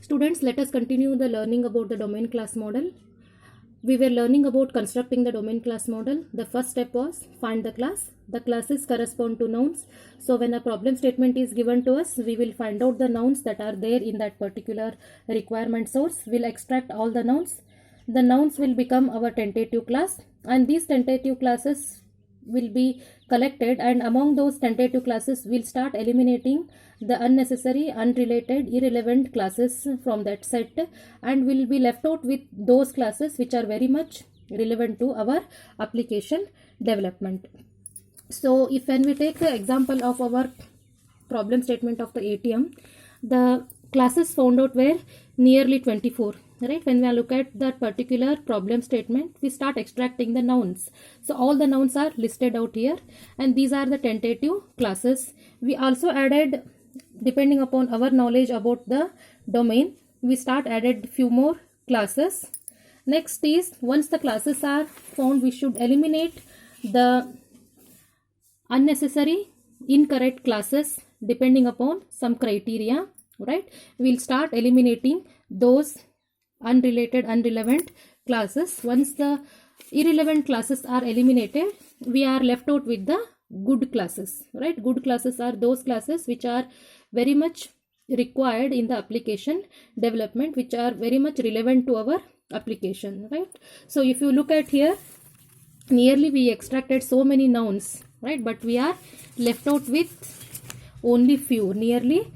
Students, let us continue the learning about the domain class model. We were learning about constructing the domain class model. The first step was find the class. The classes correspond to nouns. So when a problem statement is given to us, we will find out the nouns that are there in that particular requirement source. We'll extract all the nouns. The nouns will become our tentative class, and these tentative classes will be collected, and among those tentative classes we'll start eliminating the unnecessary, unrelated, irrelevant classes from that set, and we'll be left out with those classes which are very much relevant to our application development. So if when we take the example of our problem statement of the ATM, the classes found out were nearly 24, right? When we look at that particular problem statement, we start extracting the nouns. So all the nouns are listed out here, and these are the tentative classes. We also added, depending upon our knowledge about the domain, we start added few more classes. Next is, once the classes are found, we should eliminate the unnecessary, incorrect classes depending upon some criteria, right? We'll start eliminating those unrelated, irrelevant classes. Once the irrelevant classes are eliminated, we are left out with the good classes, right? Good classes are those classes which are very much required in the application development, which are very much relevant to our application, right? So if you look at here, nearly we extracted so many nouns, right? But we are left out with only few, nearly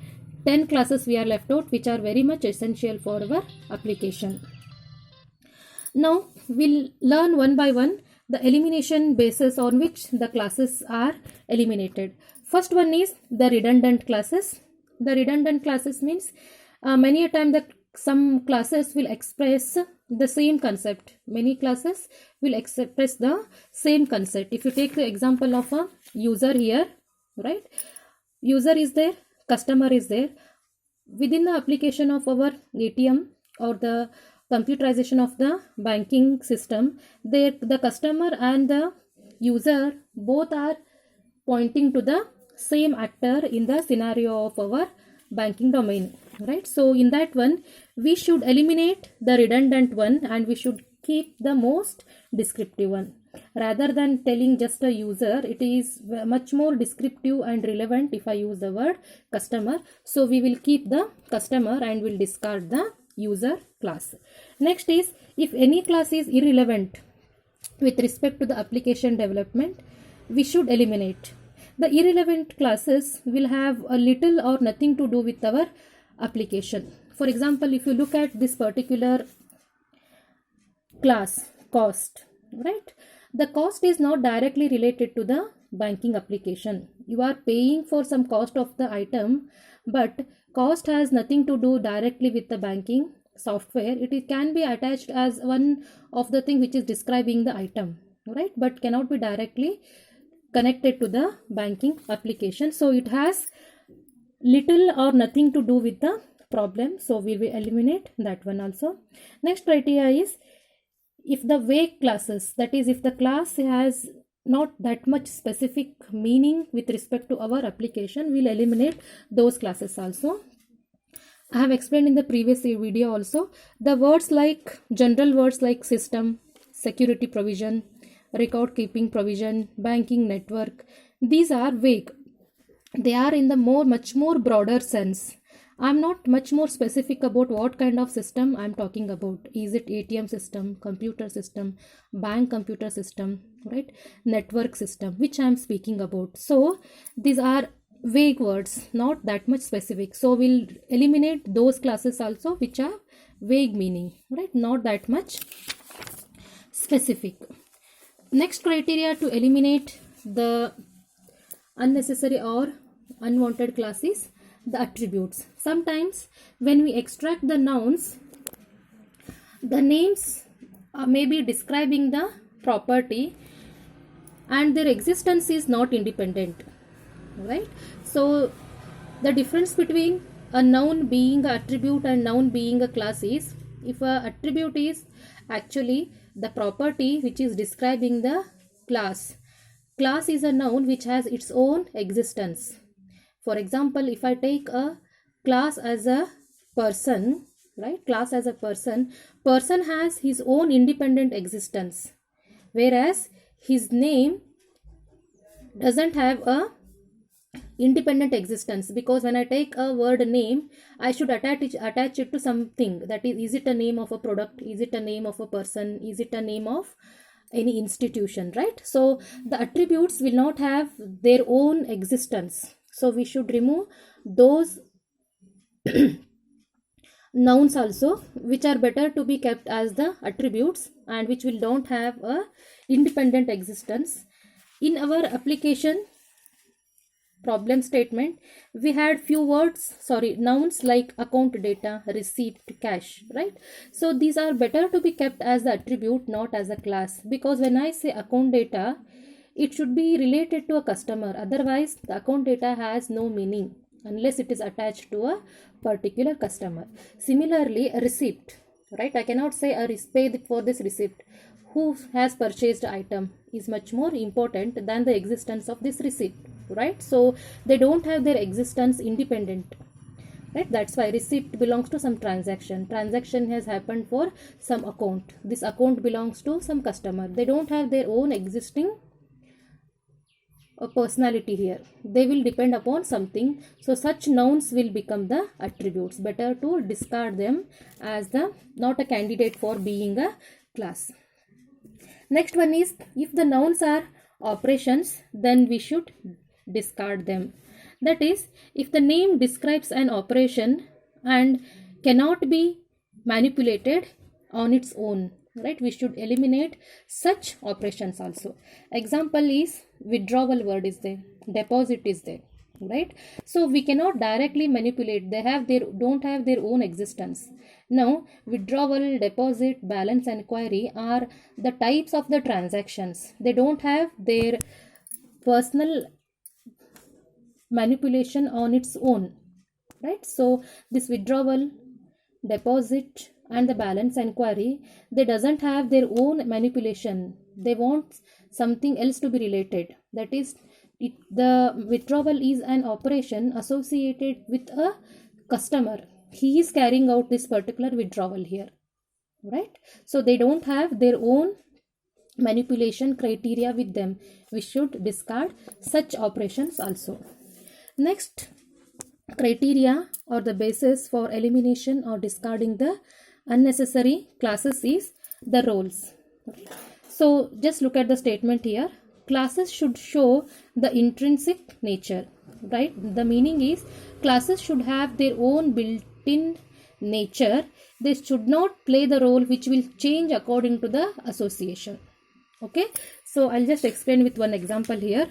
10 classes we are left out, which are very much essential for our application. Now we'll learn one by one the elimination basis on which the classes are eliminated. First one is the redundant classes. The redundant classes means many a time that some classes will express the same concept. Many classes will express the same concept. If you take the example of a user here, right? User is there, customer is there. Within the application of our ATM or the computerization of the banking system, the customer and the user both are pointing to the same actor in the scenario of our banking domain, right? So in that one, we should eliminate the redundant one and we should keep the most descriptive one. Rather than telling just a user, it is much more descriptive and relevant if I use the word customer. So we will keep the customer and will discard the user class. Next is, if any class is irrelevant with respect to the application development, we should eliminate. The irrelevant classes will have a little or nothing to do with our application. For example, if you look at this particular class, cost, right? The cost is not directly related to the banking application. You are paying for some cost of the item, but cost has nothing to do directly with the banking software. It can be attached as one of the thing which is describing the item, right? But cannot be directly connected to the banking application. So it has little or nothing to do with the problem. So we will eliminate that one also. Next criteria is, if the vague classes, that is if the class has not that much specific meaning with respect to our application, we'll eliminate those classes also. I have explained in the previous video also, the words like, general words like system, security provision, record keeping provision, banking network, these are vague. They are in the much more broader sense. I'm not much more specific about what kind of system I'm talking about. Is it ATM system, computer system, bank computer system, right? Network system, which I'm speaking about. So these are vague words, not that much specific. So we'll eliminate those classes also which are vague meaning, right? Not that much specific. Next criteria to eliminate the unnecessary or unwanted classes, the attributes. Sometimes when we extract the nouns, the names may be describing the property and their existence is not independent, right? So the difference between a noun being an attribute and noun being a class is, if a attribute is actually the property which is describing the class. Class is a noun which has its own existence. For example, if I take a class as a person, right? Class as a person. Person has his own independent existence, whereas his name doesn't have a independent existence, because when I take a word name, I should attach it to something. That is it a name of a product, is it a name of a person, is it a name of any institution, right? So the attributes will not have their own existence, so we should remove those nouns also, which are better to be kept as the attributes and which will don't have a independent existence. In our application problem statement, we had few nouns like account data, receipt, cash, right? So these are better to be kept as the attribute, not as a class, because when I say account data, it should be related to a customer. Otherwise the account data has no meaning unless it is attached to a particular customer. Similarly, a receipt, right? I cannot say pay for this receipt. Who has purchased the item is much more important than the existence of this receipt, right? So they don't have their existence independent, right? That's why receipt belongs to some transaction has happened for some account. This account belongs to some customer. They don't have their own existing a personality here. They will depend upon something. So such nouns will become the attributes. Better to discard them as the not a candidate for being a class. Next one is, if the nouns are operations, then we should discard them. That is, if the name describes an operation and cannot be manipulated on its own, right? We should eliminate such operations also. Example is withdrawal word is there, deposit is there, right? So we cannot directly manipulate. They don't have their own existence. Now withdrawal, deposit, balance inquiry are the types of the transactions. They don't have their personal manipulation on its own, right? So this withdrawal, deposit and the balance inquiry, they doesn't have their own manipulation. They want something else to be related. That is, the withdrawal is an operation associated with a customer. He is carrying out this particular withdrawal here, right? So they don't have their own manipulation criteria with them. We should discard such operations also. Next criteria or the basis for elimination or discarding the unnecessary classes is the roles. So just look at the statement here. Classes should show the intrinsic nature, right? The meaning is classes should have their own built-in nature. They should not play the role which will change according to the association. Okay, so I'll just explain with one example here.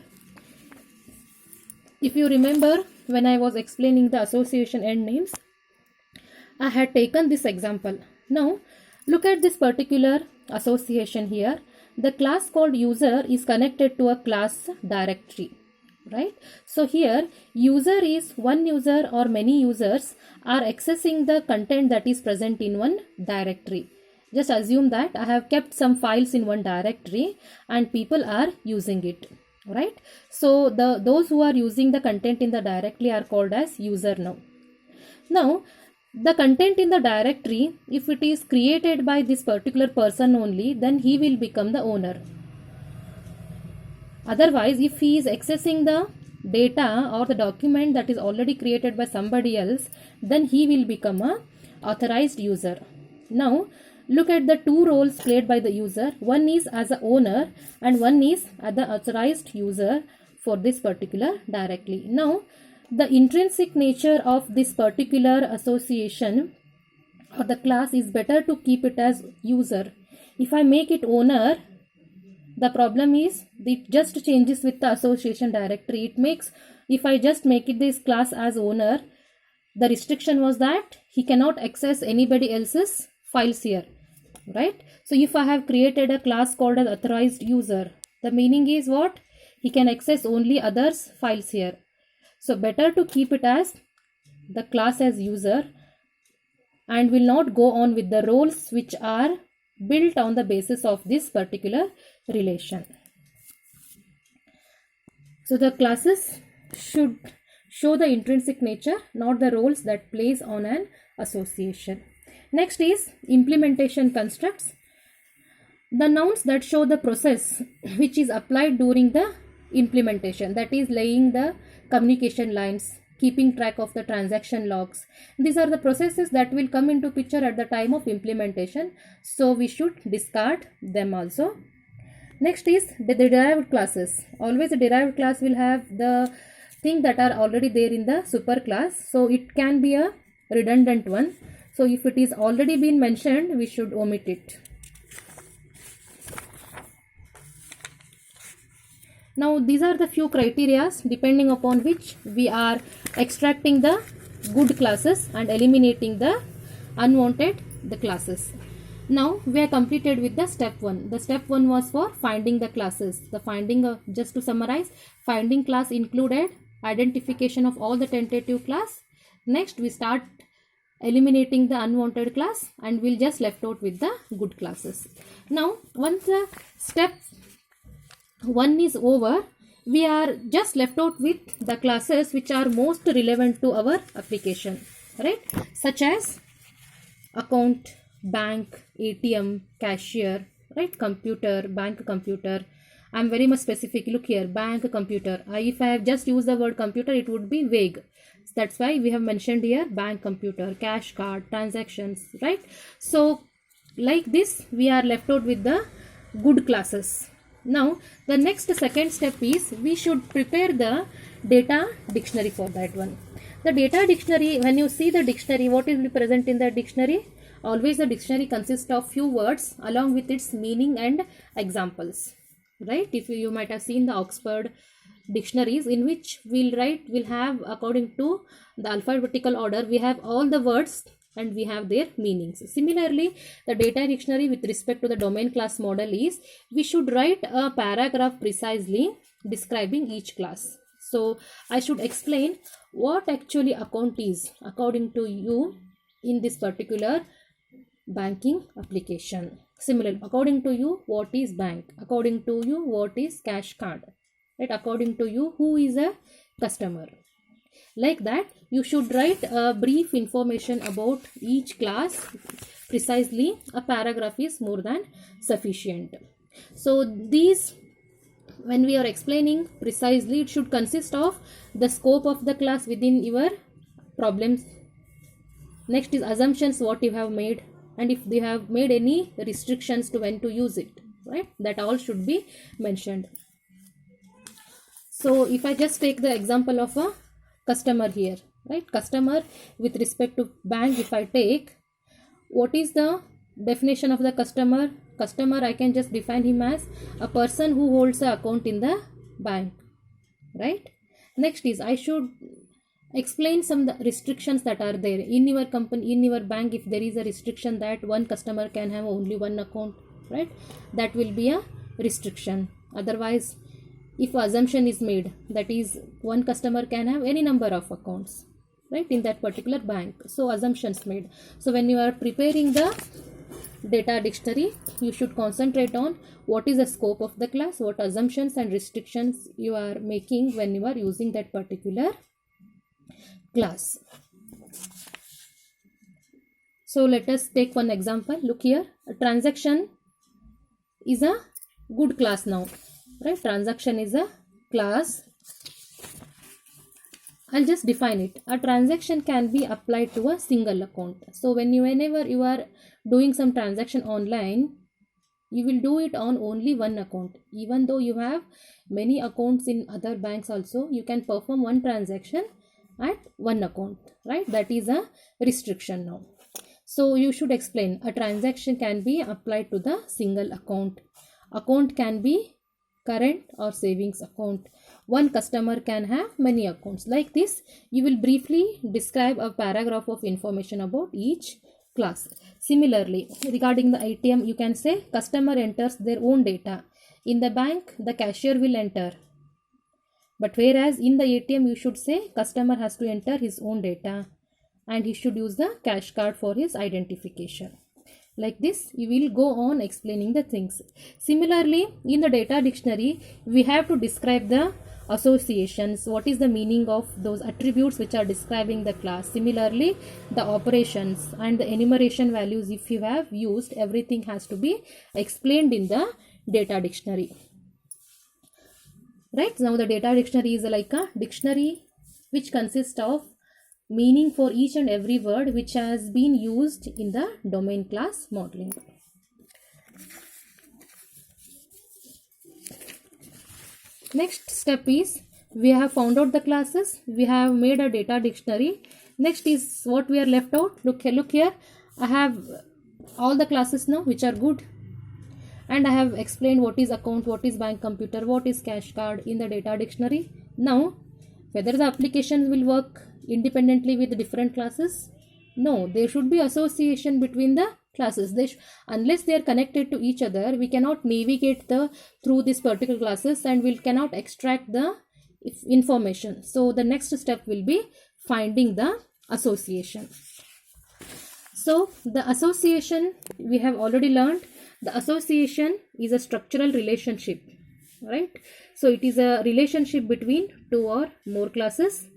If you remember, when I was explaining the association end names, I had taken this example. Now look at this particular association here. The class called user is connected to a class directory, right? So here user is one user or many users are accessing the content that is present in one directory. Just assume that I have kept some files in one directory and people are using it, right? So those who are using the content in the directory are called as user now. Now the content in the directory, if it is created by this particular person only, then he will become the owner. Otherwise, if he is accessing the data or the document that is already created by somebody else, then he will become a authorized user. Now look at the two roles played by the user. One is as a owner and one is as the authorized user for this particular directory. Now the intrinsic nature of this particular association or the class is better to keep it as user. If I make it owner, the problem is it just changes with the association directory. It makes, if I just make it this class as owner, the restriction was that he cannot access anybody else's files here, right? So if I have created a class called as authorized user, the meaning is what? He can access only others' files here. So better to keep it as the class as user and will not go on with the roles which are built on the basis of this particular relation. So the classes should show the intrinsic nature, not the roles that plays on an association. Next is implementation constructs. The nouns that show the process which is applied during the implementation, that is laying the communication lines, keeping track of the transaction logs. These are the processes that will come into picture at the time of implementation, so we should discard them also. Next is the derived classes. Always a derived class will have the thing that are already there in the superclass, so it can be a redundant one. So if it is already been mentioned, we should omit it. Now these are the few criteria depending upon which we are extracting the good classes and eliminating the unwanted classes. Now we are completed with the step 1. The step 1 was for finding the classes. The finding, just to summarize, finding class included identification of all the tentative class. Next we start eliminating the unwanted class and we'll just left out with the good classes. Now once the step 1 is over, we are just left out with the classes which are most relevant to our application, right? Such as account, bank, ATM, cashier, right? Computer, bank computer. I am very much specific. Look here, bank computer. If I have just used the word computer, it would be vague. That's why we have mentioned here bank computer, cash card, transactions, right? So like this, we are left out with the good classes. Now the next second step is we should prepare the data dictionary for that one. The data dictionary, when you see the dictionary, what will be present in the dictionary? Always the dictionary consists of few words along with its meaning and examples, right? If you might have seen the Oxford dictionaries, in which we'll have according to the alphabetical order, we have all the words and we have their meanings. Similarly, the data dictionary with respect to the domain class model is we should write a paragraph precisely describing each class. So I should explain what actually account is according to you in this particular banking application. Similarly, according to you, what is bank? According to you, what is cash card? Right? According to you, who is a customer? Like that, you should write a brief information about each class precisely. A paragraph is more than sufficient. So these, when we are explaining precisely, it should consist of the scope of the class within your problems. Next is assumptions, what you have made, and if they have made any restrictions to when to use it, right? That all should be mentioned. So if I just take the example of a customer here, right? Customer with respect to bank, if I take, what is the definition of the customer? Customer, I can just define him as a person who holds an account in the bank, right? Next is I should explain some restrictions that are there in your company, in your bank. If there is a restriction that one customer can have only one account, right? That will be a restriction. Otherwise, if assumption is made, that is one customer can have any number of accounts, right, in that particular bank. So assumptions made. So when you are preparing the data dictionary, you should concentrate on what is the scope of the class, what assumptions and restrictions you are making when you are using that particular class. So let us take one example. Look here, a transaction is a good class now, right? Transaction is a class. I'll just define it. A transaction can be applied to a single account. So whenever you are doing some transaction online, you will do it on only one account. Even though you have many accounts in other banks also, you can perform one transaction at one account, right? That is a restriction now. So you should explain a transaction can be applied to the single account. Account can be current or savings account. One customer can have many accounts. Like this, you will briefly describe a paragraph of information about each class. Similarly, regarding the ATM, you can say customer enters their own data. In the bank, the cashier will enter. But whereas in the ATM, you should say customer has to enter his own data and he should use the cash card for his identification. Like this, you will go on explaining the things. Similarly, in the data dictionary, we have to describe the associations, what is the meaning of those attributes which are describing the class. Similarly, the operations and the enumeration values, if you have used, everything has to be explained in the data dictionary. Right, now the data dictionary is like a dictionary which consists of meaning for each and every word which has been used in the domain class modeling. Next step is, we have found out the classes, we have made a data dictionary. Next is what we are left out. Look here, I have all the classes now which are good, and I have explained what is account, what is bank computer, what is cash card in the data dictionary. Now whether the application will work independently with different classes? No, there should be association between the classes. Unless they are connected to each other, we cannot navigate through this particular classes, and we cannot extract the information. So the next step will be finding the association. So the association, we have already learned, the association is a structural relationship, right? So it is a relationship between two or more classes.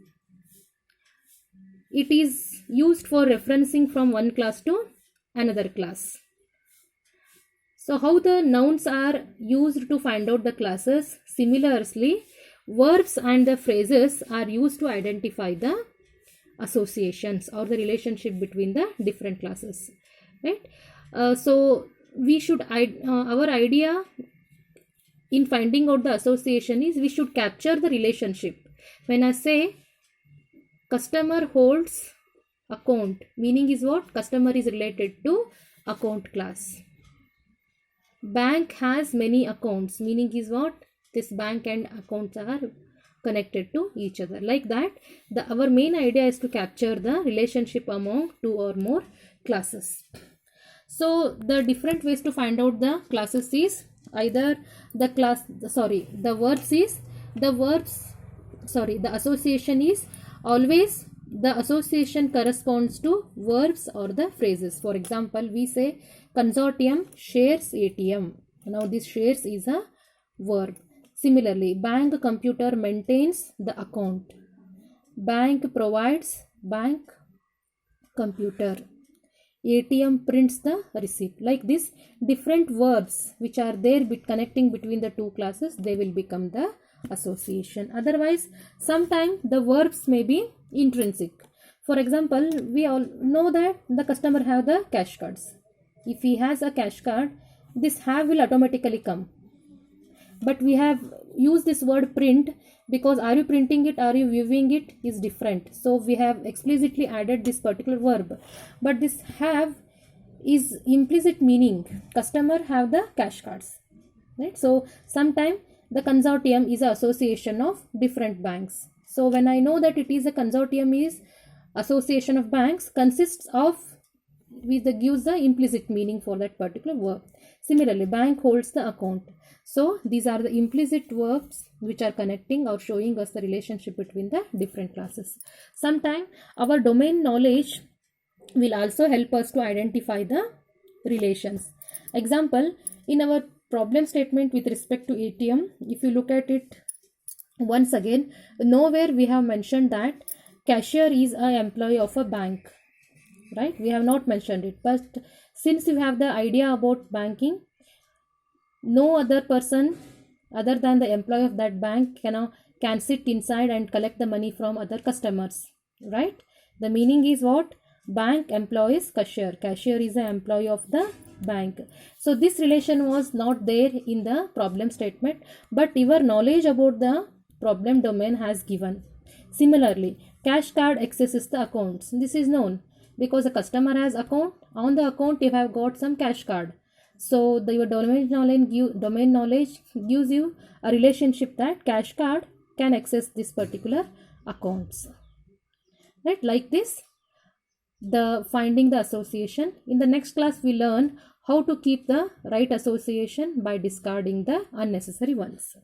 It is used for referencing from one class to another class. So how the nouns are used to find out the classes? Similarly, verbs and the phrases are used to identify the associations or the relationship between the different classes, right? So we should our idea in finding out the association is, we should capture the relationship. When I say customer holds account, meaning is what? Customer is related to account class. Bank has many accounts, meaning is what? This bank and accounts are connected to each other. Like that, our main idea is to capture the relationship among two or more classes. So the different ways to find out the classes is either the association is always, the association corresponds to verbs or the phrases. For example, we say consortium shares ATM. Now this shares is a verb. Similarly, bank computer maintains the account. Bank provides bank computer. ATM prints the receipt. Like this, different verbs which are there connecting between the two classes, they will become the association. Otherwise, sometimes the verbs may be intrinsic. For example, we all know that the customer have the cash cards. If he has a cash card, this have will automatically come. But we have used this word print because are you printing it, are you viewing it is different. So we have explicitly added this particular verb. But this have is implicit meaning. Customer have the cash cards, right? So sometimes the consortium is an association of different banks. So when I know that it is a consortium is association of banks consists of, gives the implicit meaning for that particular verb. Similarly, bank holds the account. So these are the implicit verbs which are connecting or showing us the relationship between the different classes. Sometimes our domain knowledge will also help us to identify the relations. Example, in our problem statement with respect to ATM, if you look at it once again, nowhere we have mentioned that cashier is an employee of a bank, right? We have not mentioned it. But since you have the idea about banking, no other person other than the employee of that bank can sit inside and collect the money from other customers, right? The meaning is what? Bank employs cashier. Cashier is an employee of the bank. So this relation was not there in the problem statement, but your knowledge about the problem domain has given. Similarly, cash card accesses the accounts. This is known because the customer has account. On the account you have got some cash card. So your domain knowledge gives you a relationship that cash card can access this particular accounts, right? Like this, the finding the association. In the next class we learn how to keep the right association by discarding the unnecessary ones.